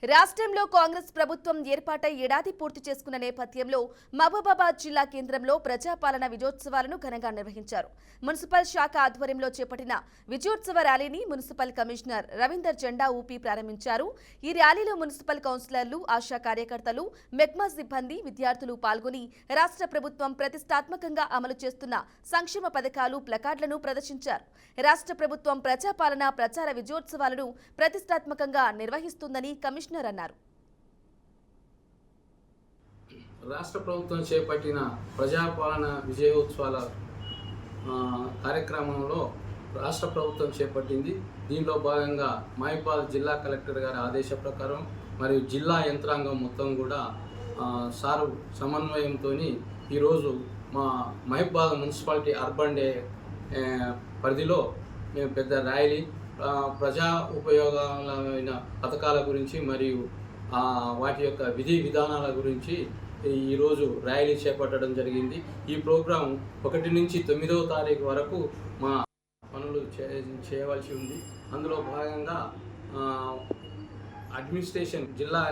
రాష్ట్రంలో కాంగ్రెస్ ప్రభుత్వం ఏర్పాటై ఏడాది పూర్తి చేసుకున్న నేపథ్యంలో మహబూబాబాద్ జిల్లా కేంద్రంలో ప్రజాపాలన విజయోత్సవాలను ఘనంగా నిర్వహించారు. మున్సిపల్ శాఖ ఆధ్వర్యంలో చేపట్టిన విజయోత్సవ ర్యాలీని మున్సిపల్ కమిషనర్ రవీందర్ జెండా ఊపి ప్రారంభించారు. ఈ ర్యాలీలో మున్సిపల్ కౌన్సిలర్లు, ఆశా కార్యకర్తలు, మెగ్మా సిబ్బంది, విద్యార్థులు పాల్గొని రాష్ట్ర ప్రభుత్వం ప్రతిష్టాత్మకంగా అమలు చేస్తున్న సంక్షేమ పథకాలు, ప్లకార్డులను ప్రదర్శించారు. రాష్ట్ర ప్రభుత్వం ప్రజాపాలన ప్రచార విజయోత్సవాలను ప్రతిష్టాత్మకంగా నిర్వహిస్తుందని కమిషనర్ అన్నారు. రాష్ట్ర ప్రభుత్వం చేపట్టిన ప్రజాపాలన విజయోత్సవాల కార్యక్రమంలో రాష్ట్ర ప్రభుత్వం చేపట్టింది. దీనిలో భాగంగా మహిబాద్ జిల్లా కలెక్టర్ గారి ఆదేశ ప్రకారం మరియు జిల్లా యంత్రాంగం మొత్తం కూడా సారు సమన్వయంతో ఈరోజు మా మహిబాద్ మున్సిపాలిటీ అర్బన్ డే పరిధిలో మేము పెద్ద ర్యాలీ ప్రజా ఉపయోగాలైన పథకాల గురించి మరియు వాటి యొక్క విధి విధానాల గురించి ఈరోజు ర్యాలీ చేపట్టడం జరిగింది. ఈ ప్రోగ్రాం 1 నుంచి 9వ తారీఖు వరకు మా పనులు చేయవలసి ఉంది. అందులో భాగంగా అడ్మినిస్ట్రేషన్ జిల్లా